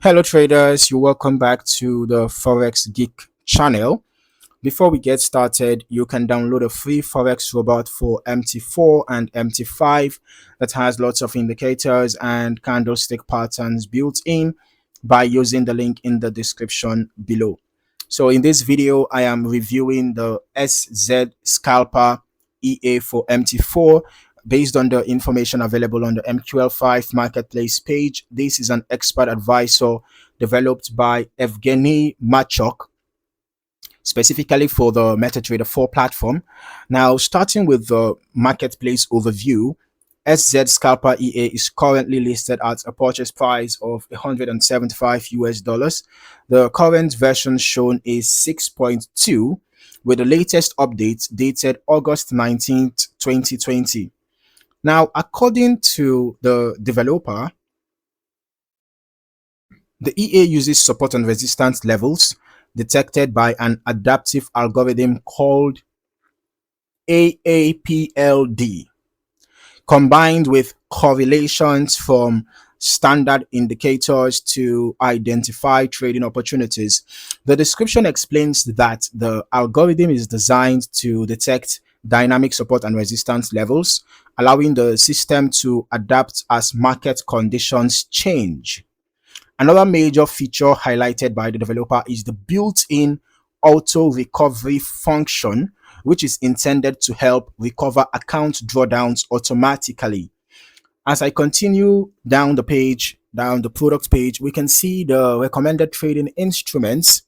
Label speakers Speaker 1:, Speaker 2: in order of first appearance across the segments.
Speaker 1: Hello traders, you're welcome back to the Forex Geek channel. Before we get started, you can download a free Forex robot for MT4 and MT5 that has lots of indicators and candlestick patterns built in by using the link in the description below. So in this video, I am reviewing the SZ Scalper EA for MT4 based on the information available on the MQL5 Marketplace page. This is an expert advisor developed by Evgeniy Machok specifically for the MetaTrader 4 platform. Now, starting with the marketplace overview, SZ Scalper EA is currently listed at a purchase price of 175 US dollars. The current version shown is 6.2 with the latest update dated August 19th, 2020. Now, according to the developer, the EA uses support and resistance levels detected by an adaptive algorithm called AAPLD, combined with correlations from standard indicators to identify trading opportunities. The description explains that the algorithm is designed to detect dynamic support and resistance levels, allowing the system to adapt as market conditions change. Another major feature highlighted by the developer is the built-in AutoRecovery function, which is intended to help recover account drawdowns automatically. As I continue down the page, down the product page, we can see the recommended trading instruments.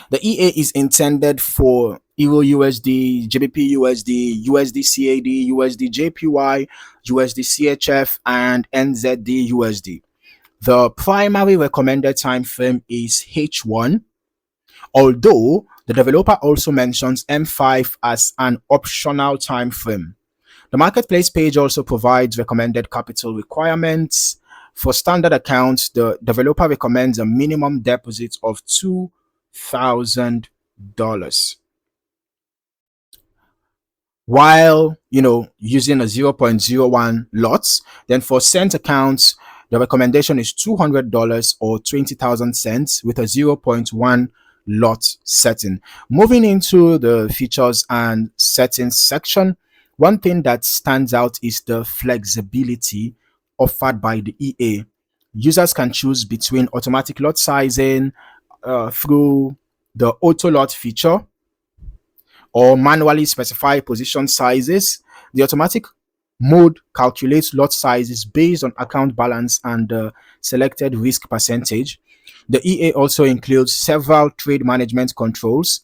Speaker 1: The EA is intended for Euro USD, GBP USD, USD CAD, USD JPY, USD CHF, and NZD USD. The primary recommended time frame is H1, although the developer also mentions M5 as an optional time frame. The marketplace page also provides recommended capital requirements. For standard accounts, the developer recommends a minimum deposit of $2,000. While using a 0.01 lots, then for cent accounts, the recommendation is $200 or 20,000 cents with a 0.1 lot setting. Moving into the features and settings section, one thing that stands out is the flexibility offered by the EA. Users can choose between automatic lot sizing through the auto lot feature, or manually specify position sizes. The automatic mode calculates lot sizes based on account balance and selected risk percentage. The EA also includes several trade management controls.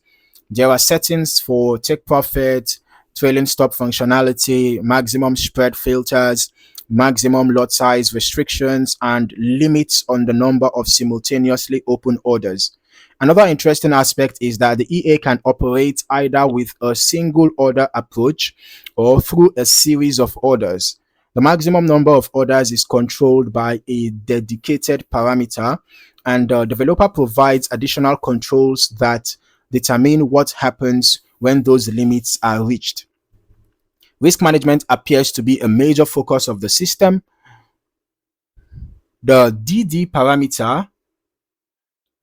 Speaker 1: There are settings for take profit, trailing stop functionality, maximum spread filters, maximum lot size restrictions, and limits on the number of simultaneously open orders. Another interesting aspect is that the EA can operate either with a single order approach or through a series of orders. The maximum number of orders is controlled by a dedicated parameter, and the developer provides additional controls that determine what happens when those limits are reached. Risk management appears to be a major focus of the system. The DD parameter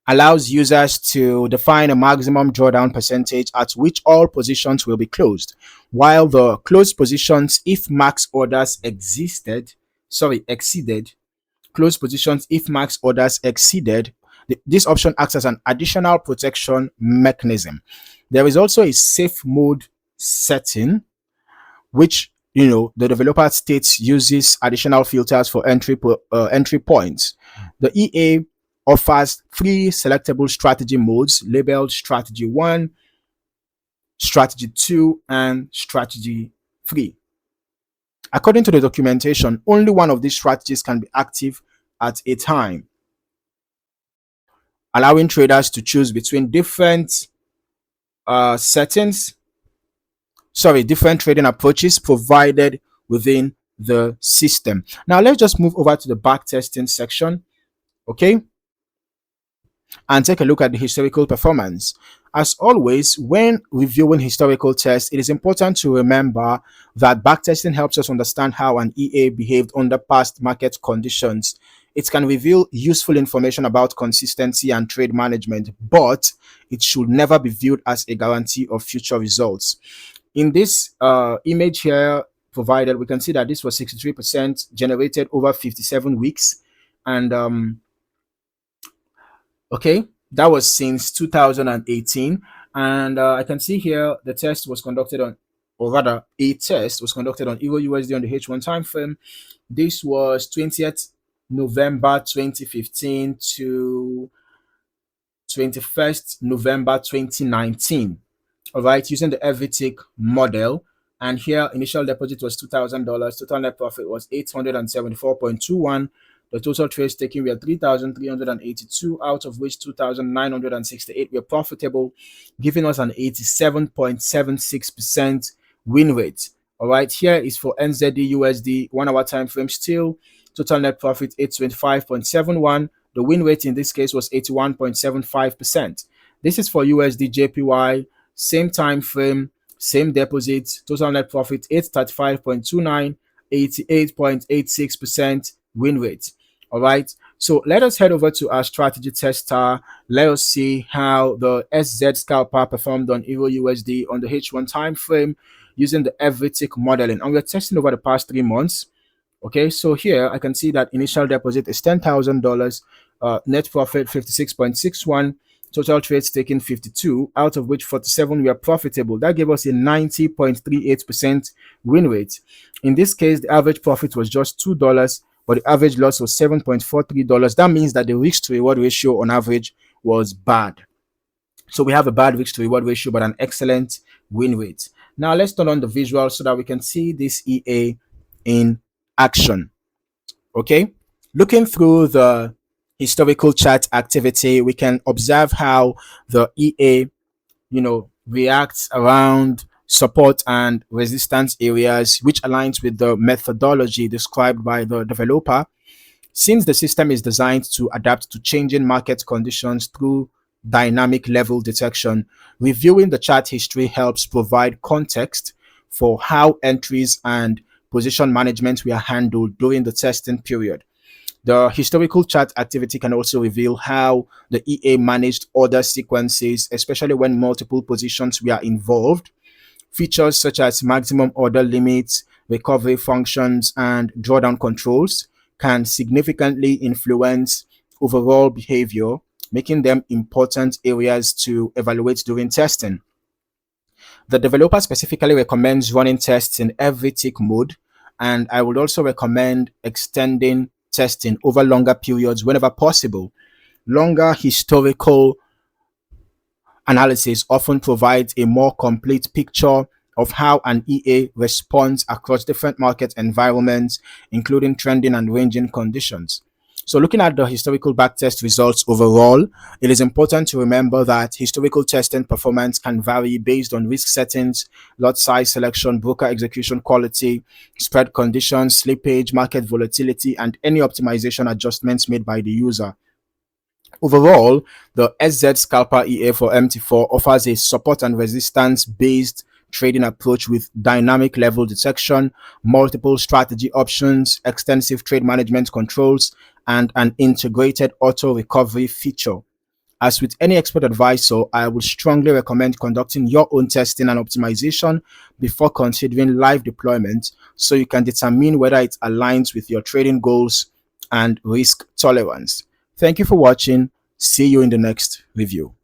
Speaker 1: allows users to define a maximum drawdown percentage at which all positions will be closed, while the closed positions if max orders exceeded, closed positions if max orders exceeded. This option acts as an additional protection mechanism. There is also a safe mode setting, which the developer states uses additional filters for entry points. The EA offers three selectable strategy modes labeled Strategy 1, Strategy 2, and Strategy 3. According to the documentation, only one of these strategies can be active at a time, allowing traders to choose between different different trading approaches provided within the system. Now let's just move over to the backtesting section, okay, and take a look at the historical performance. As always, when reviewing historical tests, it is important to remember that backtesting helps us understand how an EA behaved under past market conditions. It can reveal useful information about consistency and trade management, but it should never be viewed as a guarantee of future results. In this image here provided, we can see that this was 63% generated over 57 weeks. And okay, that was since 2018. And I can see here the test was conducted on, or rather, a test was conducted on Euro USD on the H1 time frame. This was 20th November 2015 to 21st November 2019. All right, using the everytick model. And here, initial deposit was $2,000. Total net profit was 874.21. The total trades taken were 3,382, out of which 2,968 were profitable, giving us an 87.76% win rate. All right, here is for NZD USD 1 hour time frame still. Total net profit 825.71. The win rate in this case was 81.75%. This is for USD JPY, same time frame, same deposit, total net profit 835.29, 88.86% win rate. All right, so let us head over to our strategy tester. Let us see how the SZ Scalper performed on Euro USD on the H1 time frame using the everytick modeling, and we're testing over the past 3 months. Okay, so here I can see that initial deposit is $10,000, net profit 56.61, total trades taken 52, out of which 47 were profitable. That gave us a 90.38% win rate. In this case, the average profit was just $2, but the average loss was $7.43. That means that the risk to reward ratio on average was bad. So we have a bad risk to reward ratio, but an excellent win rate. Now let's turn on the visual so that we can see this EA in action. Okay, looking through the historical chart activity, we can observe how the EA, reacts around support and resistance areas, which aligns with the methodology described by the developer. Since the system is designed to adapt to changing market conditions through dynamic level detection, reviewing the chart history helps provide context for how entries and position management were handled during the testing period. The historical chart activity can also reveal how the EA managed order sequences, especially when multiple positions were involved. Features such as maximum order limits, recovery functions, and drawdown controls can significantly influence overall behavior, making them important areas to evaluate during testing. The developer specifically recommends running tests in everytick mode, and I would also recommend extending testing over longer periods whenever possible. Longer historical analysis often provides a more complete picture of how an EA responds across different market environments, including trending and ranging conditions. So looking at the historical backtest results overall, it is important to remember that historical testing performance can vary based on risk settings, lot size selection, broker execution quality, spread conditions, slippage, market volatility, and any optimization adjustments made by the user. Overall, the SZ Scalper EA for MT4 offers a support and resistance based trading approach with dynamic level detection, multiple strategy options, extensive trade management controls, and an integrated auto recovery feature. As with any expert advisor, I would strongly recommend conducting your own testing and optimization before considering live deployment so you can determine whether it aligns with your trading goals and risk tolerance. Thank you for watching. See you in the next review.